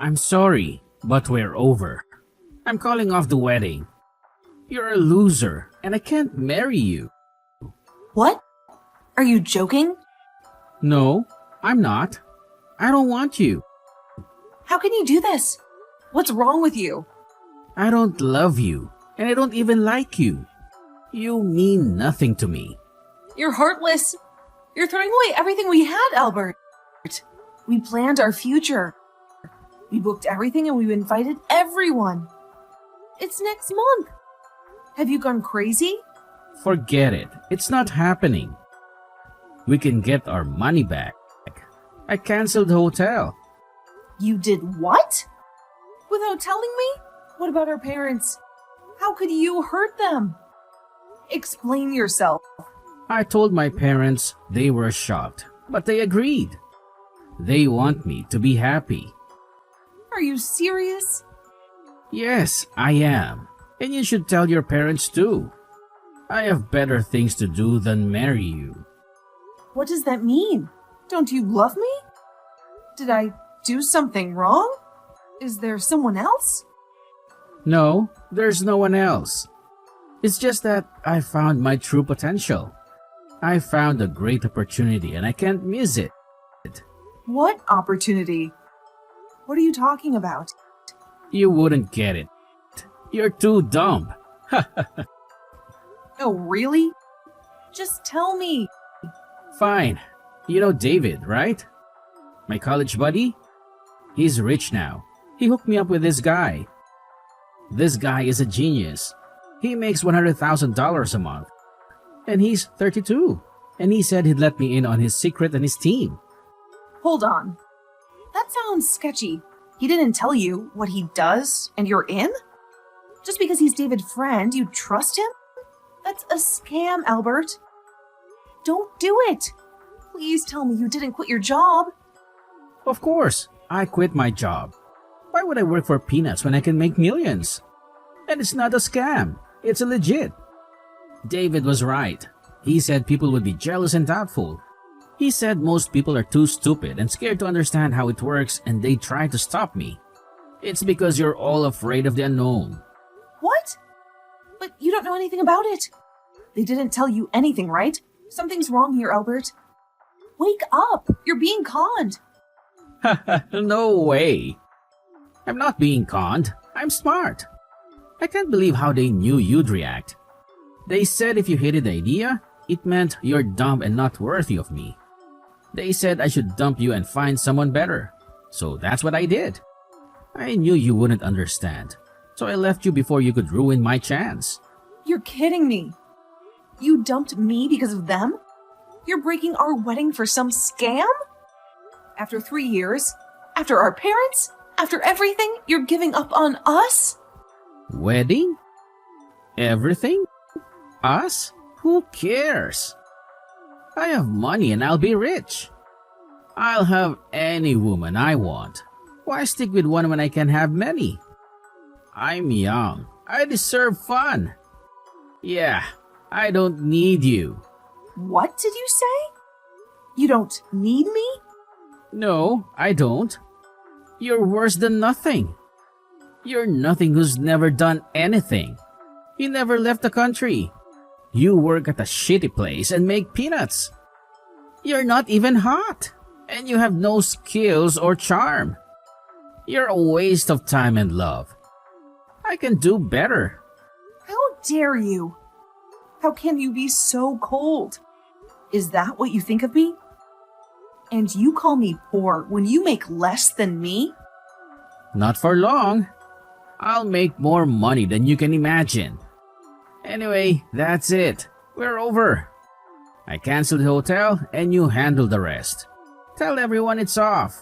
I'm sorry, but we're over. I'm calling off the wedding. You're a loser, and I can't marry you. What? Are you joking? No, I'm not. I don't want you. How can you do this? What's wrong with you? I don't love you, and I don't even like you. You mean nothing to me. You're heartless. You're throwing away everything we had, Albert. We planned our future. We booked everything and we've invited everyone. It's next month. Have you gone crazy? Forget it. It's not happening. We can get our money back. I canceled the hotel. You did what? Without telling me? What about our parents? How could you hurt them? Explain yourself. I told my parents. They were shocked, but they agreed. They want me to be happy. Are you serious? Yes, I am. And you should tell your parents too. I have better things to do than marry you. What does that mean? Don't you love me? Did I do something wrong? Is there someone else? No, there's no one else. It's just that I found my true potential. I found a great opportunity and I can't miss it. What opportunity? What are you talking about? You wouldn't get it. You're too dumb. Oh, really? Just tell me. Fine. You know David, right? My college buddy? He's rich now. He hooked me up with this guy. This guy is a genius. He makes $100,000 a month. And he's 32. And he said he'd let me in on his secret and his team. Hold on. That sounds sketchy. He didn't tell you what he does and you're in? Just because he's David's friend, you trust him? That's a scam, Albert. Don't do it. Please tell me you didn't quit your job. Of course, I quit my job. Why would I work for peanuts when I can make millions? And it's not a scam. It's a legit. David was right. He said people would be jealous and doubtful. He said most people are too stupid and scared to understand how it works and they try to stop me. It's because you're all afraid of the unknown. What? But you don't know anything about it. They didn't tell you anything, right? Something's wrong here, Albert. Wake up! You're being conned. No way. I'm not being conned. I'm smart. I can't believe how they knew you'd react. They said if you hated the idea, it meant you're dumb and not worthy of me. They said I should dump you and find someone better. So that's what I did. I knew you wouldn't understand. So I left you before you could ruin my chance. You're kidding me. You dumped me because of them? You're breaking our wedding for some scam? After 3 years? After our parents? After everything? You're giving up on us? Wedding? Everything? Us? Who cares? I have money and I'll be rich. I'll have any woman I want. Why stick with one when I can have many? I'm young. I deserve fun. Yeah, I don't need you. What did you say? You don't need me? No, I don't. You're worse than nothing. You're nothing who's never done anything. You never left the country. You work at a shitty place and make peanuts. You're not even hot. And you have no skills or charm. You're a waste of time and love. I can do better. How dare you? How can you be so cold? Is that what you think of me? And you call me poor when you make less than me? Not for long. I'll make more money than you can imagine. Anyway, that's it. We're over. I canceled the hotel and you handle the rest. Tell everyone it's off.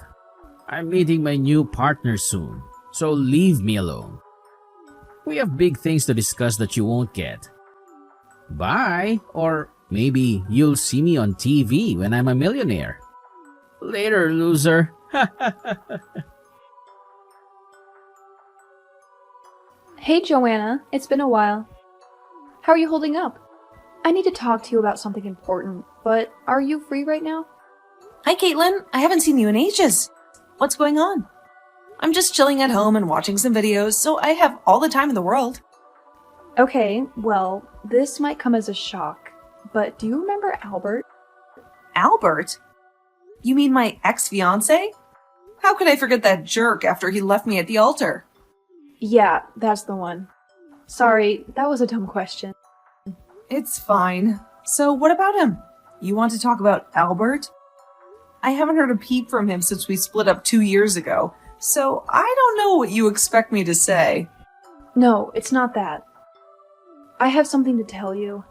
I'm meeting my new partner soon, so leave me alone. We have big things to discuss that you won't get. Bye, or maybe you'll see me on TV when I'm a millionaire. Later, loser. Hey Joanna, it's been a while. How are you holding up? I need to talk to you about something important, but are you free right now? Hi, Caitlin. I haven't seen you in ages. What's going on? I'm just chilling at home and watching some videos, so I have all the time in the world. Okay, well, this might come as a shock, but do you remember Albert? Albert? You mean my ex-fiancé? How could I forget that jerk after he left me at the altar? Yeah, that's the one. Sorry, that was a dumb question. It's fine. So what about him? You want to talk about Albert? I haven't heard a peep from him since we split up 2 years ago, so I don't know what you expect me to say. No, it's not that. I have something to tell you.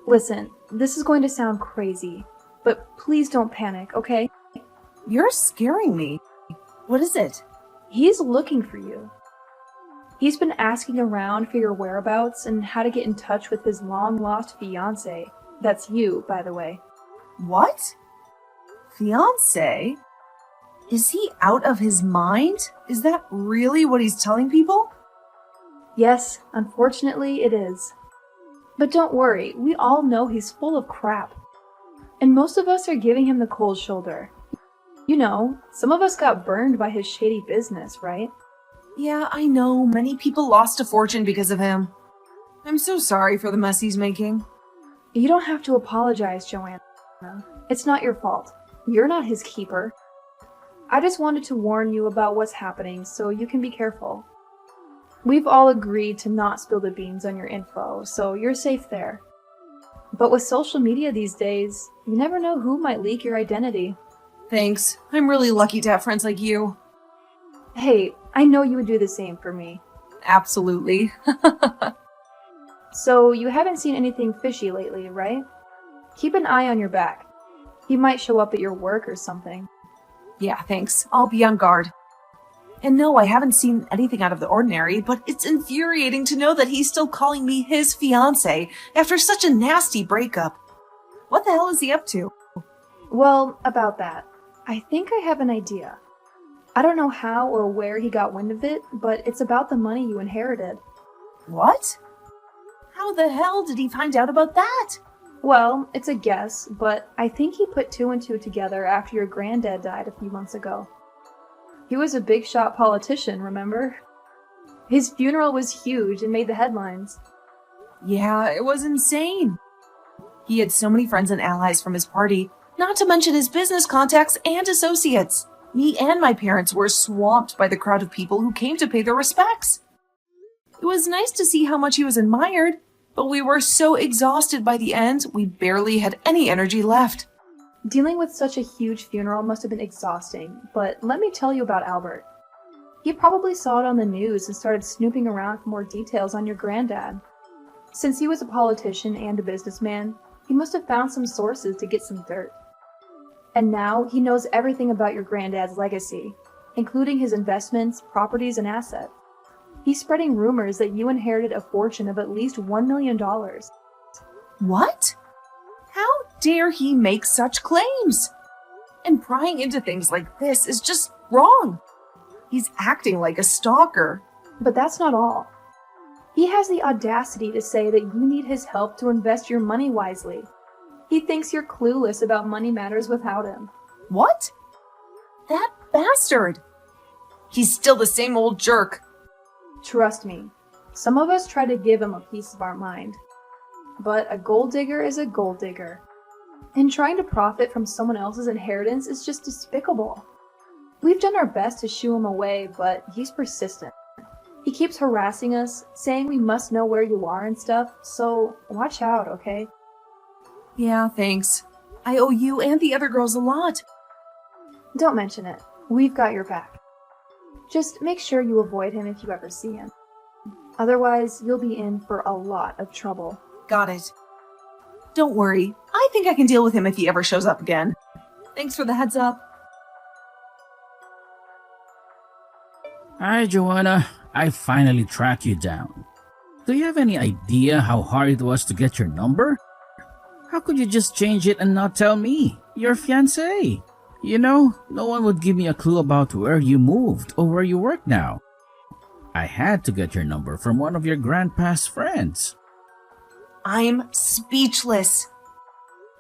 Listen, this is going to sound crazy, but please don't panic, okay? You're scaring me. What is it? He's looking for you. He's been asking around for your whereabouts and how to get in touch with his long-lost fiancé. That's you, by the way. What? Fiancé? Is he out of his mind? Is that really what he's telling people? Yes, unfortunately it is. But don't worry, we all know he's full of crap. And most of us are giving him the cold shoulder. You know, some of us got burned by his shady business, right? Yeah, I know. Many people lost a fortune because of him. I'm so sorry for the mess he's making. You don't have to apologize, Joanna. It's not your fault. You're not his keeper. I just wanted to warn you about what's happening so you can be careful. We've all agreed to not spill the beans on your info, so you're safe there. But with social media these days, you never know who might leak your identity. Thanks. I'm really lucky to have friends like you. Hey, I know you would do the same for me. Absolutely. So you haven't seen anything fishy lately, right? Keep an eye on your back. He might show up at your work or something. Yeah, thanks. I'll be on guard. And no, I haven't seen anything out of the ordinary, but it's infuriating to know that he's still calling me his fiancé after such a nasty breakup. What the hell is he up to? Well, about that, I think I have an idea. I don't know how or where he got wind of it, but it's about the money you inherited. What? How the hell did he find out about that? Well, it's a guess, but I think he put 2 and 2 together after your granddad died a few months ago. He was a big shot politician, remember? His funeral was huge and made the headlines. Yeah, it was insane. He had so many friends and allies from his party, not to mention his business contacts and associates. Me and my parents were swamped by the crowd of people who came to pay their respects. It was nice to see how much he was admired, but we were so exhausted by the end, we barely had any energy left. Dealing with such a huge funeral must have been exhausting, but let me tell you about Albert. He probably saw it on the news and started snooping around for more details on your granddad. Since he was a politician and a businessman, he must have found some sources to get some dirt. And now he knows everything about your granddad's legacy, including his investments, properties, and assets. He's spreading rumors that you inherited a fortune of at least $1 million. What? How dare he make such claims? And prying into things like this is just wrong. He's acting like a stalker. But that's not all. He has the audacity to say that you need his help to invest your money wisely. He thinks you're clueless about money matters without him. What? That bastard! He's still the same old jerk. Trust me, some of us try to give him a piece of our mind. But a gold digger is a gold digger. And trying to profit from someone else's inheritance is just despicable. We've done our best to shoo him away, but he's persistent. He keeps harassing us, saying we must know where you are and stuff, so watch out, okay? Yeah, thanks. I owe you and the other girls a lot. Don't mention it. We've got your back. Just make sure you avoid him if you ever see him. Otherwise, you'll be in for a lot of trouble. Got it. Don't worry. I think I can deal with him if he ever shows up again. Thanks for the heads up. Hi, Joanna. I finally tracked you down. Do you have any idea how hard it was to get your number? How could you just change it and not tell me? Your fiancé. You know, no one would give me a clue about where you moved or where you work now. I had to get your number from one of your grandpa's friends. I'm speechless.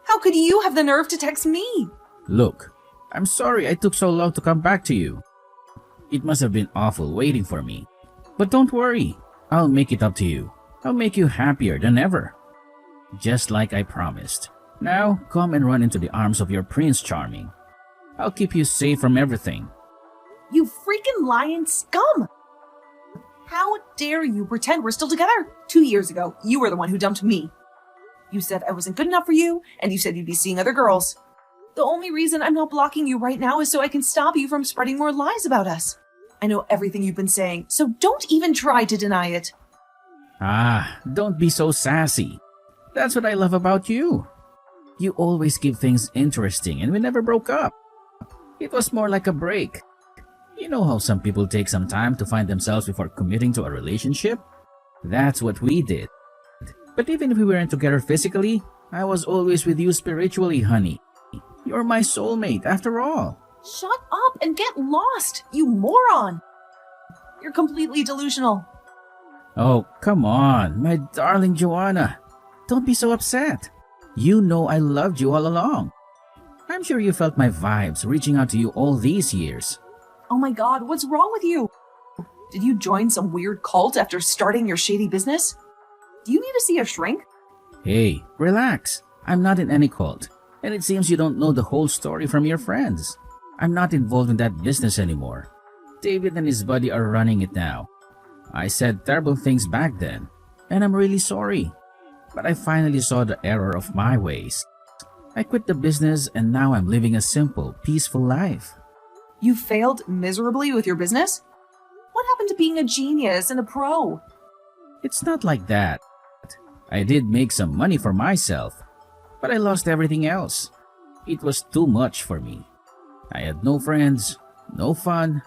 How could you have the nerve to text me? Look, I'm sorry I took so long to come back to you. It must have been awful waiting for me. But don't worry, I'll make it up to you. I'll make you happier than ever. Just like I promised. Now, come and run into the arms of your Prince Charming. I'll keep you safe from everything. You freaking lying scum! How dare you pretend we're still together? 2 years ago, you were the one who dumped me. You said I wasn't good enough for you, and you said you'd be seeing other girls. The only reason I'm not blocking you right now is so I can stop you from spreading more lies about us. I know everything you've been saying, so don't even try to deny it. Ah, don't be so sassy. That's what I love about you. You always keep things interesting, and we never broke up. It was more like a break. You know how some people take some time to find themselves before committing to a relationship? That's what we did. But even if we weren't together physically, I was always with you spiritually, honey. You're my soulmate, after all. Shut up and get lost, you moron! You're completely delusional. Oh, come on, my darling Joanna. Don't be so upset. You know I loved you all along. I'm sure you felt my vibes reaching out to you all these years. Oh my god, what's wrong with you? Did you join some weird cult after starting your shady business? Do you need to see a shrink? Hey, relax. I'm not in any cult. And it seems you don't know the whole story from your friends. I'm not involved in that business anymore. David and his buddy are running it now. I said terrible things back then, and I'm really sorry. But I finally saw the error of my ways. I quit the business and now I'm living a simple, peaceful life. You failed miserably with your business? What happened to being a genius and a pro? It's not like that. I did make some money for myself, but I lost everything else. It was too much for me. I had no friends, no fun,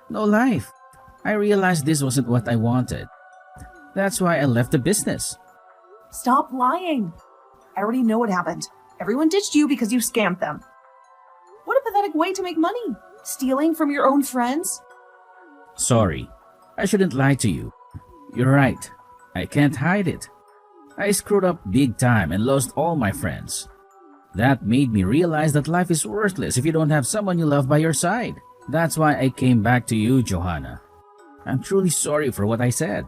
no life. I realized this wasn't what I wanted. That's why I left the business. Stop lying. I already know what happened. Everyone ditched you because you scammed them. What a pathetic way to make money. Stealing from your own friends? Sorry, I shouldn't lie to you. You're right. I can't hide it. I screwed up big time and lost all my friends. That made me realize that life is worthless if you don't have someone you love by your side. That's why I came back to you, Johanna. I'm truly sorry for what I said.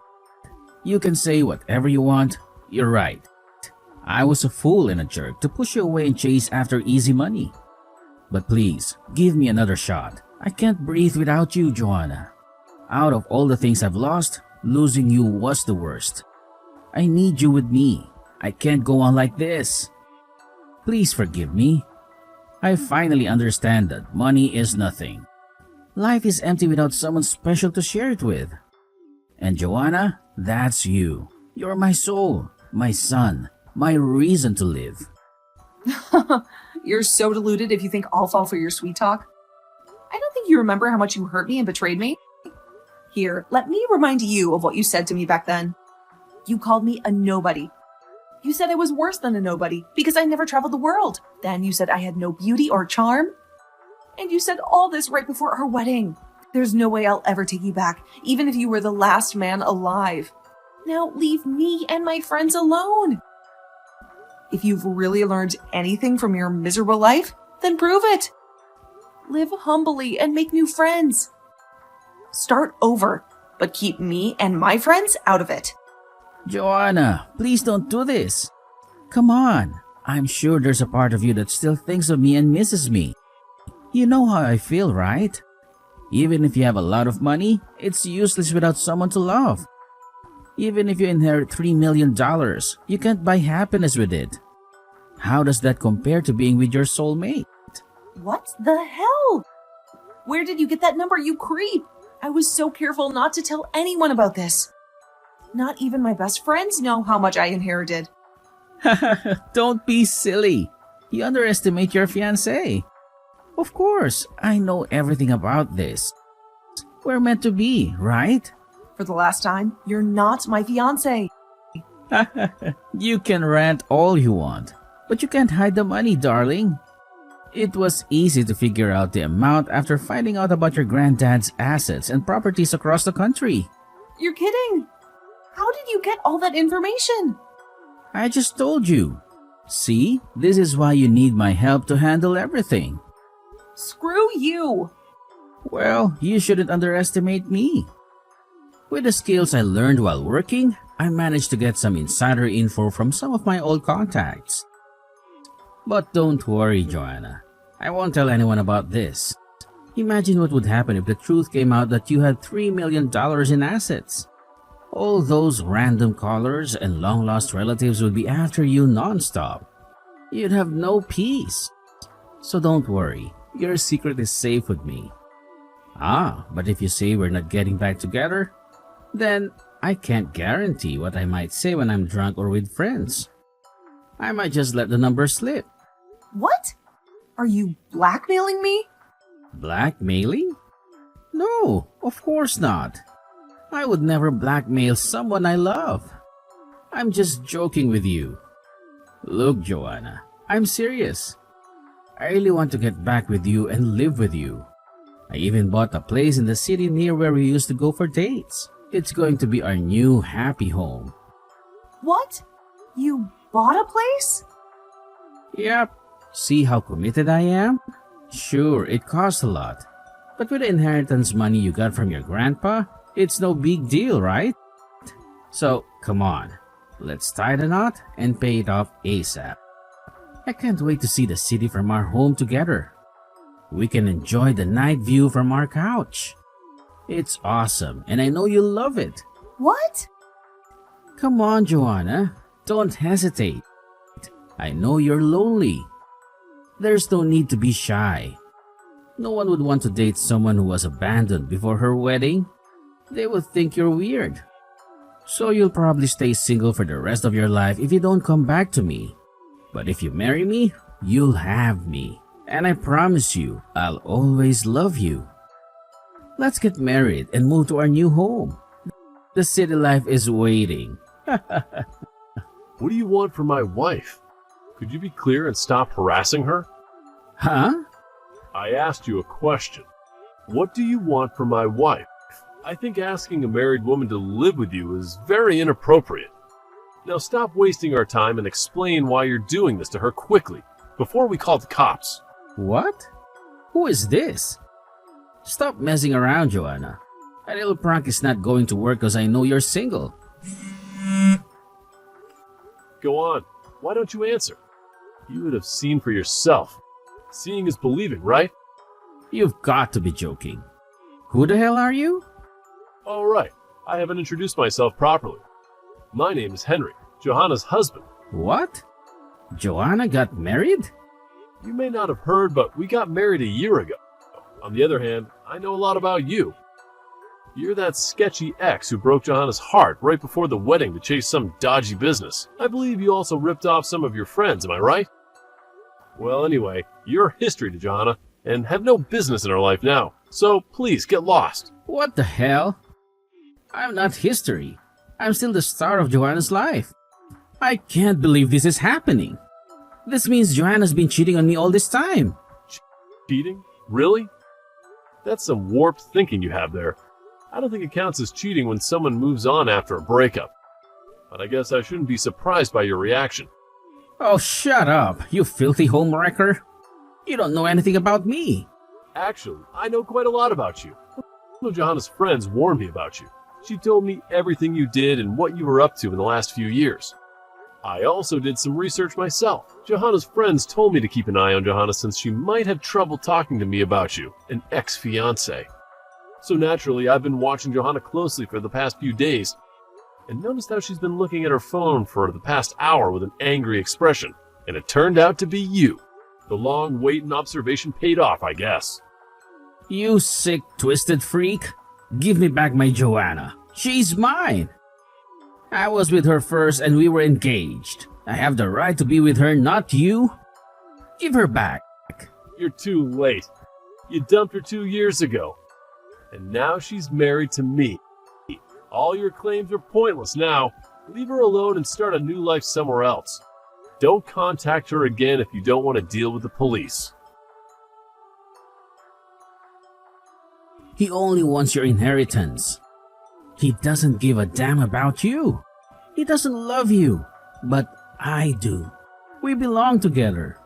You can say whatever you want. You're right. I was a fool and a jerk to push you away and chase after easy money. But please, give me another shot. I can't breathe without you, Joanna. Out of all the things I've lost, losing you was the worst. I need you with me. I can't go on like this. Please forgive me. I finally understand that money is nothing. Life is empty without someone special to share it with. And Joanna, that's you. You're my soul, my sun, my reason to live. You're so deluded if you think I'll fall for your sweet talk. I don't think you remember how much you hurt me and betrayed me. Here, let me remind you of what you said to me back then. You called me a nobody. You said I was worse than a nobody because I never traveled the world. Then you said I had no beauty or charm. And you said all this right before our wedding. There's no way I'll ever take you back, even if you were the last man alive. Now leave me and my friends alone. If you've really learned anything from your miserable life, then prove it. Live humbly and make new friends. Start over, but keep me and my friends out of it. Joanna, please don't do this. Come on. I'm sure there's a part of you that still thinks of me and misses me. You know how I feel, right? Even if you have a lot of money, it's useless without someone to love. Even if you inherit $3 million, you can't buy happiness with it. How does that compare to being with your soulmate? What the hell? Where did you get that number, you creep? I was so careful not to tell anyone about this. Not even my best friends know how much I inherited. Don't be silly. You underestimate your fiancé. Of course, I know everything about this. We're meant to be, right? For the last time, you're not my fiancé. You can rant all you want, but you can't hide the money, darling. It was easy to figure out the amount after finding out about your granddad's assets and properties across the country. You're kidding. How did you get all that information? I just told you. See, this is why you need my help to handle everything. Screw you. Well, you shouldn't underestimate me. With the skills I learned while working, I managed to get some insider info from some of my old contacts. But don't worry, Joanna. I won't tell anyone about this. Imagine what would happen if the truth came out that you had $3 million in assets. All those random callers and long-lost relatives would be after you non-stop. You'd have no peace. So don't worry, your secret is safe with me. But if you say we're not getting back together, then I can't guarantee what I might say when I'm drunk or with friends. I might just let the number slip. What? Are you blackmailing me? Blackmailing? No, of course not. I would never blackmail someone I love. I'm just joking with you. Look, Joanna, I'm serious. I really want to get back with you and live with you. I even bought a place in the city near where we used to go for dates. It's going to be our new happy home. What? You bought a place? Yep. See how committed I am? Sure, it costs a lot. But with the inheritance money you got from your grandpa, it's no big deal, right? So, come on. Let's tie the knot and pay it off ASAP. I can't wait to see the city from our home together. We can enjoy the night view from our couch. It's awesome, and I know you'll love it. What? Come on, Joanna. Don't hesitate. I know you're lonely. There's no need to be shy. No one would want to date someone who was abandoned before her wedding. They would think you're weird. So you'll probably stay single for the rest of your life if you don't come back to me. But if you marry me, you'll have me. And I promise you, I'll always love you. Let's get married and move to our new home. The city life is waiting. What do you want from my wife? Could you be clear and stop harassing her? Huh? I asked you a question. What do you want from my wife? I think asking a married woman to live with you is very inappropriate. Now stop wasting our time and explain why you're doing this to her quickly, before we call the cops. What? Who is this? Stop messing around, Joanna. A little prank is not going to work because I know you're single. Go on. Why don't you answer? You would have seen for yourself. Seeing is believing, right? You've got to be joking. Who the hell are you? All right. I haven't introduced myself properly. My name is Henry, Johanna's husband. What? Joanna got married? You may not have heard, but we got married a year ago. On the other hand, I know a lot about you. You're that sketchy ex who broke Johanna's heart right before the wedding to chase some dodgy business. I believe you also ripped off some of your friends, am I right? Well, anyway, you're history to Johanna and have no business in her life now. So please get lost. What the hell? I'm not history. I'm still the star of Joanna's life. I can't believe this is happening. This means Joanna's been cheating on me all this time. Cheating? Really? That's some warped thinking you have there. I don't think it counts as cheating when someone moves on after a breakup. But I guess I shouldn't be surprised by your reaction. Oh, shut up, you filthy homewrecker. You don't know anything about me. Actually, I know quite a lot about you. One of Johanna's friends warned me about you. She told me everything you did and what you were up to in the last few years. I also did some research myself. Johanna's friends told me to keep an eye on Johanna since she might have trouble talking to me about you, an ex-fiancé. So naturally, I've been watching Johanna closely for the past few days, and noticed how she's been looking at her phone for the past hour with an angry expression, and it turned out to be you. The long wait and observation paid off, I guess. You sick, twisted freak. Give me back my Joanna. She's mine. I was with her first and we were engaged. I have the right to be with her, not you. Give her back. You're too late. You dumped her 2 years ago. And now she's married to me. All your claims are pointless now. Leave her alone and start a new life somewhere else. Don't contact her again if you don't want to deal with the police. He only wants your inheritance. He doesn't give a damn about you. He doesn't love you, but I do. We belong together.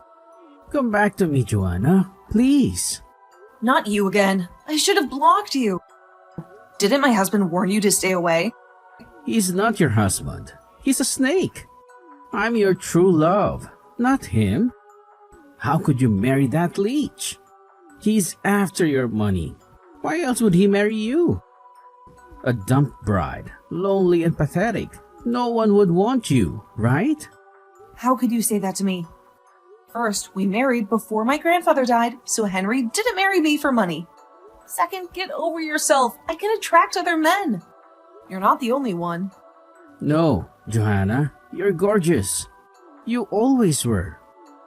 Come back to me, Joanna, please. Not you again. I should have blocked you. Didn't my husband warn you to stay away? He's not your husband. He's a snake. I'm your true love, not him. How could you marry that leech? He's after your money. Why else would he marry you? A dumped bride, lonely and pathetic. No one would want you, right? How could you say that to me? First, we married before my grandfather died, so Henry didn't marry me for money. Second, get over yourself. I can attract other men. You're not the only one. No, Johanna, you're gorgeous. You always were.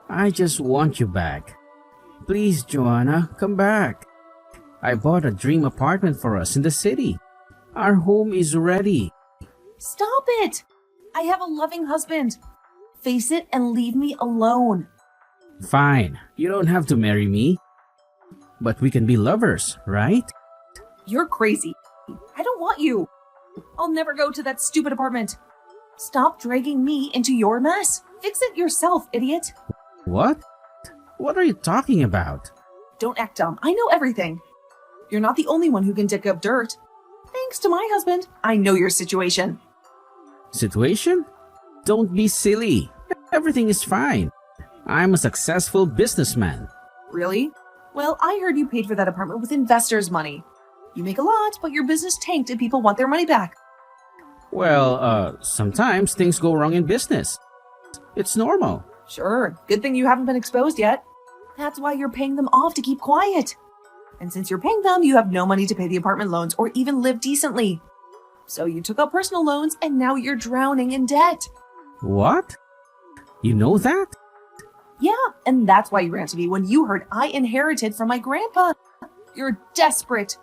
I just want you back. Please, Johanna, come back. I bought a dream apartment for us in the city. Our home is ready. Stop it! I have a loving husband. Face it and leave me alone. Fine, you don't have to marry me. But we can be lovers, right? You're crazy. I don't want you. I'll never go to that stupid apartment. Stop dragging me into your mess. Fix it yourself, idiot. What? What are you talking about? Don't act dumb. I know everything. You're not the only one who can dig up dirt. Thanks to my husband, I know your situation. Situation? Don't be silly. Everything is fine. I'm a successful businessman. Really? Well, I heard you paid for that apartment with investors' money. You make a lot, but your business tanked and people want their money back. Well, sometimes things go wrong in business. It's normal. Sure, good thing you haven't been exposed yet. That's why you're paying them off to keep quiet. And since you're paying them, you have no money to pay the apartment loans or even live decently. So you took out personal loans and now you're drowning in debt. What? You know that? Yeah, and that's why you ran to me when you heard I inherited from my grandpa. You're desperate.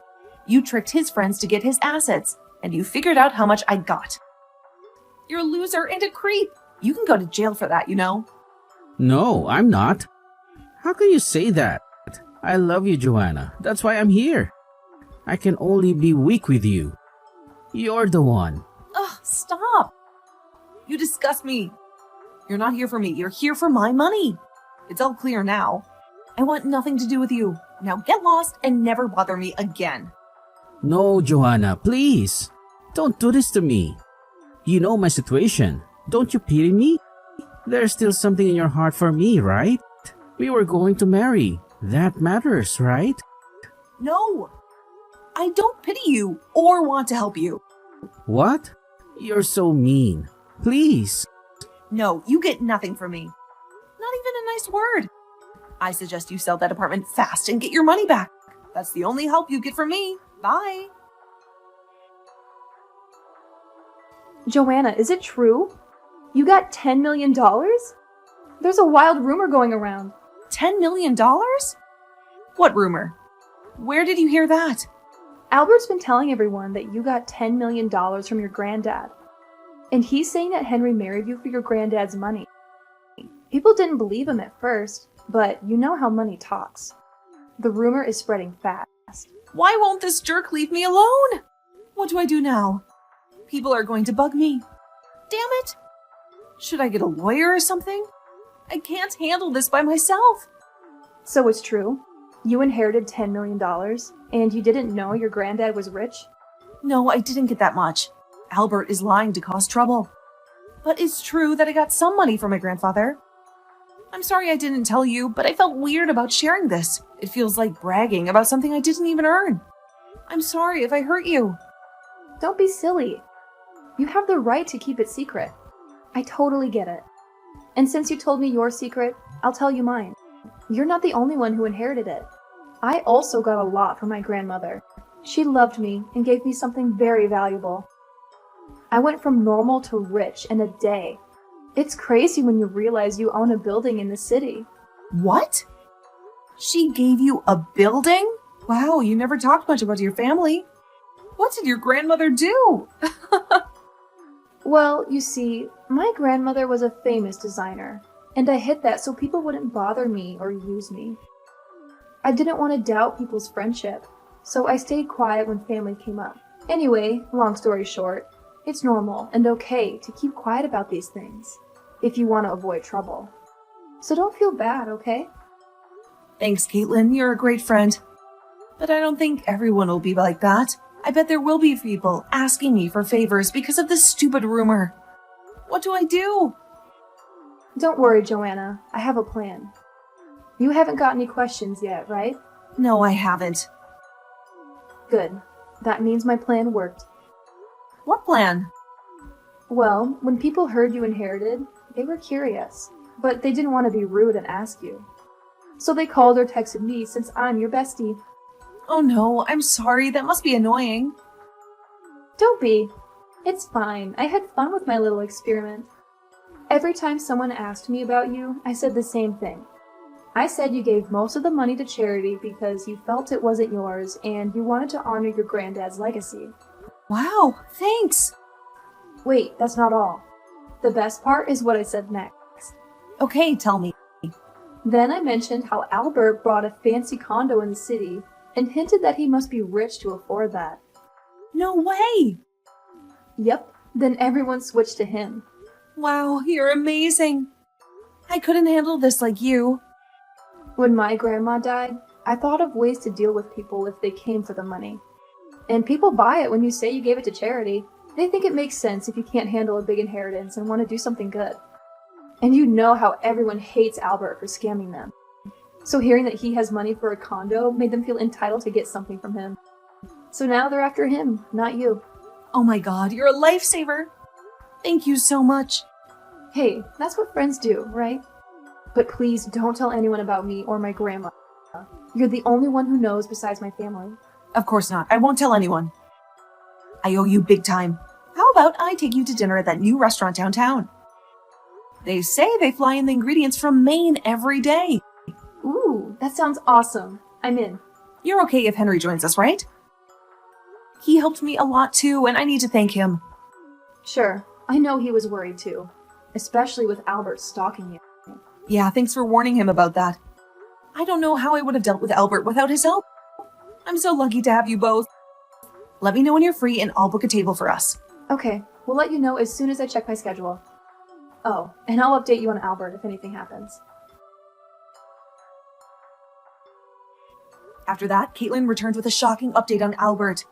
You tricked his friends to get his assets, and you figured out how much I got. You're a loser and a creep. You can go to jail for that, you know. No, I'm not. How can you say that? I love you, Joanna. That's why I'm here. I can only be weak with you. You're the one. Ugh, stop. You disgust me. You're not here for me. You're here for my money. It's all clear now. I want nothing to do with you. Now get lost and never bother me again. No, Joanna, please. Don't do this to me. You know my situation. Don't you pity me? There's still something in your heart for me, right? We were going to marry. That matters, right? No. I don't pity you or want to help you. What? You're so mean. Please. No, you get nothing from me. Not even a nice word. I suggest you sell that apartment fast and get your money back. That's the only help you get from me. Bye. Joanna, is it true? You got $10 million? There's a wild rumor going around. $10 million? What rumor? Where did you hear that? Albert's been telling everyone that you got $10 million from your granddad. And he's saying that Henry married you for your granddad's money. People didn't believe him at first, but you know how money talks. The rumor is spreading fast. Why won't this jerk leave me alone? What do I do now? People are going to bug me. Damn it! Should I get a lawyer or something? I can't handle this by myself. So it's true. You inherited $10 million, and you didn't know your granddad was rich? No, I didn't get that much. Albert is lying to cause trouble. But it's true that I got some money from my grandfather. I'm sorry I didn't tell you, but I felt weird about sharing this. It feels like bragging about something I didn't even earn. I'm sorry if I hurt you. Don't be silly. You have the right to keep it secret. I totally get it. And since you told me your secret, I'll tell you mine. You're not the only one who inherited it. I also got a lot from my grandmother. She loved me and gave me something very valuable. I went from normal to rich in a day. It's crazy when you realize you own a building in the city. What? She gave you a building? Wow, you never talked much about your family. What did your grandmother do? Well, you see, my grandmother was a famous designer, and I hid that so people wouldn't bother me or use me. I didn't want to doubt people's friendship, so I stayed quiet when family came up. Anyway, long story short, it's normal and okay to keep quiet about these things if you want to avoid trouble. So don't feel bad, okay? Thanks, Caitlin. You're a great friend. But I don't think everyone will be like that. I bet there will be people asking me for favors because of this stupid rumor. What do I do? Don't worry, Joanna. I have a plan. You haven't got any questions yet, right? No, I haven't. Good. That means my plan worked. What plan? Well, when people heard you inherited, they were curious, but they didn't want to be rude and ask you. So they called or texted me since I'm your bestie. Oh no, I'm sorry. That must be annoying. Don't be. It's fine. I had fun with my little experiment. Every time someone asked me about you, I said the same thing. I said you gave most of the money to charity because you felt it wasn't yours and you wanted to honor your granddad's legacy. Wow, thanks. Wait, that's not all. The best part is what I said next. Okay, tell me. Then I mentioned how Albert bought a fancy condo in the city and hinted that he must be rich to afford that. No way! Yep, then everyone switched to him. Wow, you're amazing. I couldn't handle this like you. When my grandma died, I thought of ways to deal with people if they came for the money. And people buy it when you say you gave it to charity. They think it makes sense if you can't handle a big inheritance and want to do something good. And you know how everyone hates Albert for scamming them. So hearing that he has money for a condo made them feel entitled to get something from him. So now they're after him, not you. Oh my god, you're a lifesaver. Thank you so much. Hey, that's what friends do, right? But please don't tell anyone about me or my grandma. You're the only one who knows besides my family. Of course not. I won't tell anyone. I owe you big time. How about I take you to dinner at that new restaurant downtown? They say they fly in the ingredients from Maine every day. Ooh, that sounds awesome. I'm in. You're okay if Henry joins us, right? He helped me a lot too, and I need to thank him. Sure, I know he was worried too. Especially with Albert stalking you. Yeah, thanks for warning him about that. I don't know how I would have dealt with Albert without his help. I'm so lucky to have you both. Let me know when you're free and I'll book a table for us. Okay, we'll let you know as soon as I check my schedule. Oh, and I'll update you on Albert if anything happens. After that, Caitlin returned with a shocking update on Albert.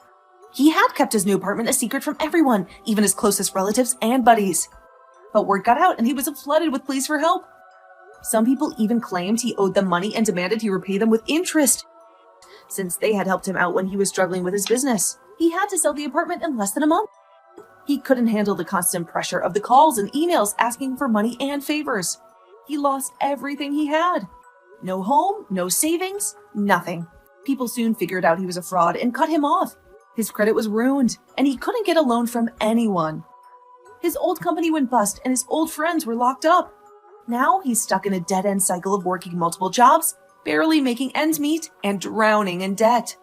He had kept his new apartment a secret from everyone, even his closest relatives and buddies. But word got out and he was flooded with pleas for help. Some people even claimed he owed them money and demanded he repay them with interest. Since they had helped him out when he was struggling with his business, he had to sell the apartment in less than a month. He couldn't handle the constant pressure of the calls and emails asking for money and favors. He lost everything he had. No home, no savings, nothing. People soon figured out he was a fraud and cut him off. His credit was ruined, and he couldn't get a loan from anyone. His old company went bust, and his old friends were locked up. Now he's stuck in a dead-end cycle of working multiple jobs, barely making ends meet, and drowning in debt.